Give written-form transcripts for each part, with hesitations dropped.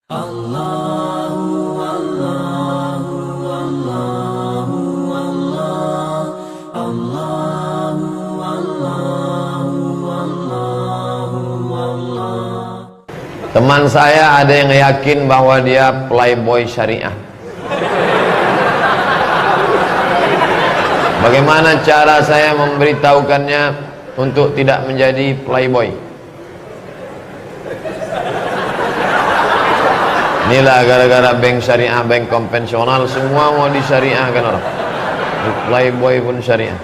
Allahu Allahu Allahu Allah Allahu Allahu Allahu Allah. Teman saya ada yang yakin bahwa dia playboy syariah. Bagaimana cara saya memberitahukannya untuk tidak menjadi playboy? Inilah gara-gara bank syariah, bank konvensional semua mau disyariahkan orang. Playboy pun syariah.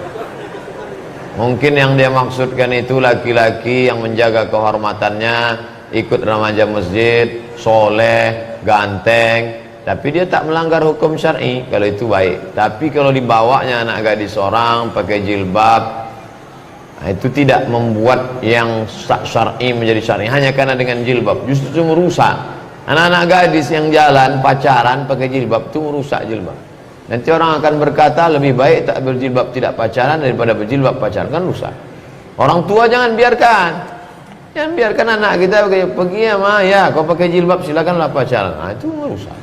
Mungkin yang dia maksudkan itu laki-laki yang menjaga kehormatannya, ikut remaja masjid, soleh, ganteng, tapi dia tak melanggar hukum syar'i. Kalau itu baik. Tapi kalau dibawanya anak gadis orang pakai jilbab, nah, itu tidak membuat yang syar'i menjadi syar'i hanya karena dengan jilbab, justru merusak. Anak-anak gadis yang jalan pacaran pakai jilbab itu merusak jilbab. Nanti orang akan berkata lebih baik tak berjilbab tidak pacaran daripada berjilbab pacaran, kan rusak. Orang tua jangan biarkan anak kita pergi ya ma, ya kau pakai jilbab silakanlah pacaran. Nah, itu merusak.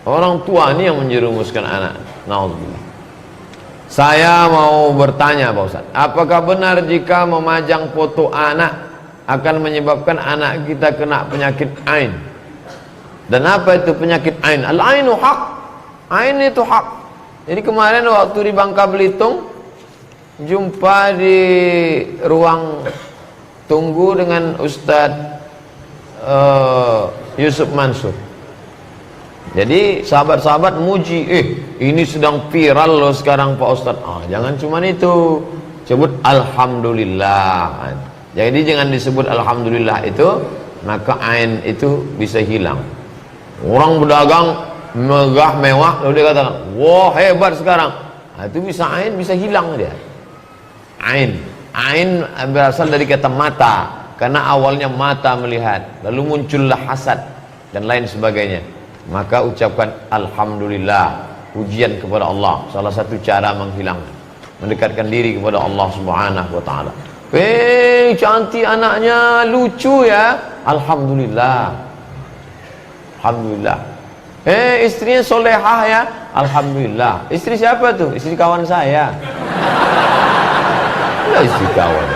Orang tua ini yang menjerumuskan anak. Naudzubillah. Saya mau bertanya Pak Ustaz, apakah benar jika memajang foto anak akan menyebabkan anak kita kena penyakit ain? Dan apa itu penyakit ain? Al-ainu haq. Ain itu hak. Jadi kemarin waktu di Bangka Belitung jumpa di ruang tunggu dengan Ustadz Yusuf Mansur. Jadi sahabat-sahabat muji, ini sedang viral loh sekarang Pak Ustadz. Jangan cuma itu, sebut Alhamdulillah. Jadi jangan disebut Alhamdulillah itu, maka ain itu bisa hilang. Orang berdagang megah mewah, lalu dia katakan, wah hebat sekarang. Itu bisa ain, bisa hilang dia. Ain berasal dari kata mata, karena awalnya mata melihat, lalu muncullah hasad dan lain sebagainya. Maka ucapkan Alhamdulillah, pujian kepada Allah, salah satu cara menghilangkan, mendekatkan diri kepada Allah Subhanahu wa ta'ala. Cantik anaknya, lucu ya, Alhamdulillah. Alhamdulillah. Istrinya solehah ya, Alhamdulillah. Istri siapa tuh? Istri kawan saya. Istri kawan.